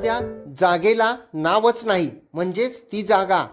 एखाद्या जागेला नावच नाही म्हणजेच ती जागा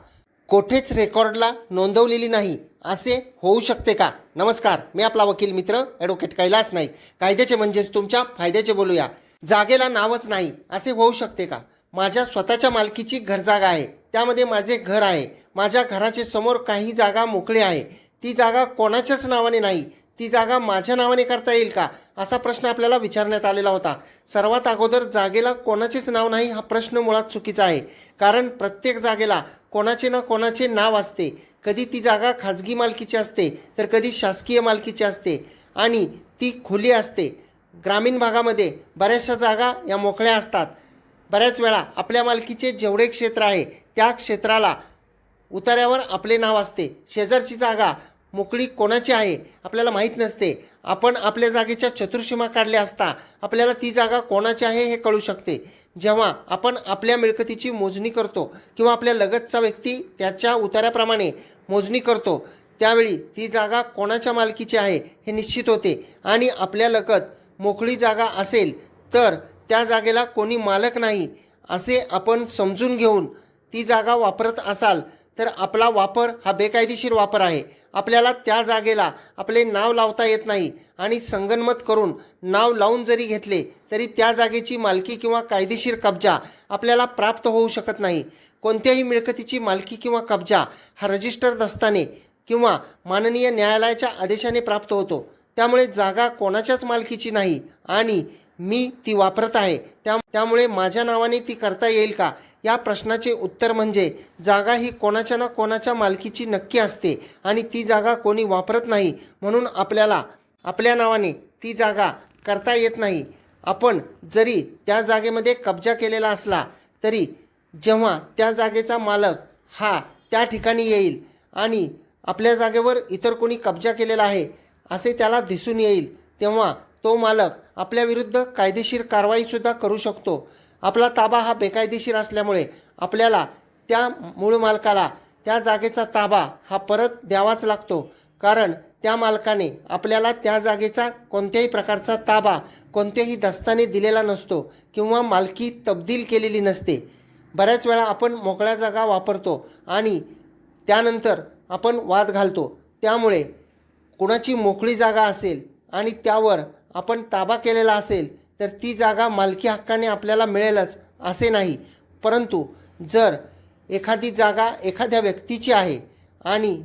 कोठेच रेकॉर्डला नोंदवलेली नाही असे होऊ शकते का? नमस्कार, मी आपला वकील मित्र ॲडव्होकेट कैलास नाईक. कायद्याचे म्हणजेच तुमच्या फायद्याचे बोलूया. जागेला नावच नाही असे होऊ शकते का? माझ्या स्वतःच्या मालकीची घर जागा आहे, त्यामध्ये माझे घर आहे. माझ्या घराचे समोर काही जागा मोकळी आहे, ती जागा कोणाच्याच नावाने नाही, ती जागा माझ्या नावाने करता येईल का असा प्रश्न आपल्याला विचारण्यात आलेला होता. सर्वात अगोदर जागेला कोणाचेच नाव नाही हा प्रश्न मुळात चुकीचा आहे. कारण प्रत्येक जागेला कोणाचे ना कोणाचे नाव असते. कधी ती जागा खाजगी मालकीची असते तर कधी शासकीय मालकीची असते आणि ती खुली असते. ग्रामीण भागामध्ये बऱ्याचशा जागा या मोकळ्या असतात. बऱ्याच वेळा आपल्या मालकीचे जेवढे क्षेत्र आहे त्या क्षेत्राला उतार्यावर आपले नाव असते. शेजारची जागा मोकळी कोणाची आहे आपल्याला माहीत नसते. आपण आपल्या जागेच्या चतुर्सीमा काढल्या असता आपल्याला ती जागा कोणाची आहे हे कळू शकते. जेव्हा आपण आपल्या मिळकतीची मोजणी करतो किंवा आपल्या लगतचा व्यक्ती त्याच्या उतार्याप्रमाणे मोजणी करतो त्यावेळी ती जागा कोणाच्या मालकीची आहे हे निश्चित होते. आणि आपल्या लगत मोकळी जागा असेल तर त्या जागेला कोणी मालक नाही असे आपण समजून घेऊन ती जागा वापरत असाल तर आपला वापर हा बेकायदेशीर वापर आहे. आपल्याला त्या जागेला आपले नाव लावता येत नाही आणि संगनमत करून नाव लावून जरी घेतले तरी त्या जागेची मालकी किंवा कायदेशीर कब्जा आपल्याला प्राप्त होऊ शकत नाही. कोणत्याही मिळकतीची मालकी किंवा कब्जा हा रजिस्टर दस्ताने किंवा माननीय न्यायालयाच्या आदेशाने प्राप्त होतो. त्यामुळे जागा कोणाच्याच मालकीची नाही आणि मी ती वापरत आहे, त्यामुळे माझ्या नावाने ती करता येईल का या प्रश्नाचे उत्तर म्हणजे जागा ही कोणाच्या ना कोणाच्या मालकीची नक्की असते आणि ती जागा कोणी वापरत नाही म्हणून आपल्याला आपल्या नावाने ती जागा करता येत नाही. आपण जरी त्या जागेमध्ये कब्जा केलेला असला तरी जेव्हा त्या जागेचा मालक हा त्या ठिकाणी येईल आणि आपल्या जागेवर इतर कोणी कब्जा केलेला आहे असे त्याला दिसून येईल तेव्हा तो मालक आपल्या विरुद्ध कायदेशीर कारवाईसुद्धा करू शकतो. आपला ताबा हा बेकायदेशीर असल्यामुळे आपल्याला त्या मूळ मालकाला त्या जागेचा ताबा हा परत द्यावाच लागतो. कारण त्या मालकाने आपल्याला त्या जागेचा कोणत्याही प्रकारचा ताबा कोणत्याही दस्ताने दिलेला नसतो किंवा मालकी तब्दील केलेली नसते. बऱ्याच वेळा आपण मोकळ्या जागा वापरतो आणि त्यानंतर आपण वाद घालतो. त्यामुळे कुणाची मोकळी जागा असेल आणि त्यावर आपण ताबा केलेला असेल तर ती जागा मालकी हक्काने आपल्याला मिळेलच असे नाही. परंतु जर एखादी जागा एखाद्या व्यक्तीची आहे आणि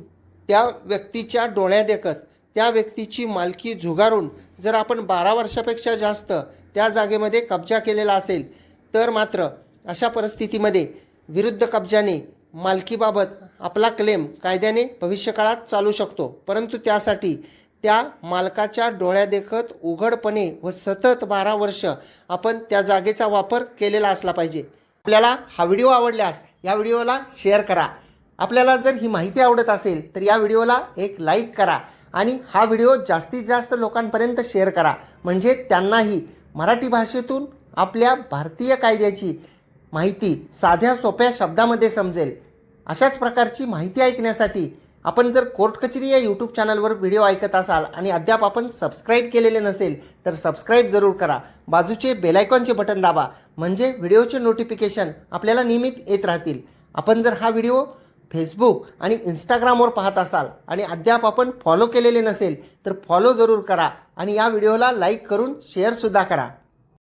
त्या व्यक्तीच्या डोळ्यादेखत त्या व्यक्तीची मालकी झुगारून जर आपण 12 वर्षापेक्षा जास्त त्या जागेमध्ये कब्जा केलेला असेल तर मात्र अशा परिस्थितीमध्ये विरुद्ध कब्जाने मालकीबाबत आपला क्लेम कायद्याने भविष्यकाळात चालू शकतो. परंतु त्यासाठी त्या मालकाच्या डोळ्यादेखत उघडपणे व सतत 12 वर्ष आपण त्या जागेचा वापर केलेला असला पाहिजे. आपल्याला हा व्हिडिओ आवडल्यास या व्हिडिओला शेअर करा. आपल्याला जर ही माहिती आवडत असेल तर या व्हिडिओला एक लाईक करा आणि हा व्हिडिओ जास्तीत जास्त लोकांपर्यंत शेअर करा म्हणजे त्यांनाही मराठी भाषेतून आपल्या भारतीय कायद्याची माहिती साध्या सोप्या शब्दामध्ये समजेल. अशाच प्रकारची माहिती ऐकण्यासाठी आपण जर कोर्ट कचेरी या यूट्यूब चॅनलवर व्हिडिओ ऐकत असाल आणि अद्याप आपण सबस्क्राईब केलेले नसेल तर सबस्क्राईब जरूर करा. बाजूचे बेल आयकॉनचे बटन दाबा म्हणजे व्हिडिओचे नोटिफिकेशन आपल्याला नियमित येत राहतील. आपण जर हा व्हिडिओ फेसबुक आणि इंस्टाग्रामवर पाहत असाल आणि अद्याप आपण फॉलो केलेले नसेल तर फॉलो जरूर करा आणि या व्हिडिओला लाईक करून शेअरसुद्धा करा.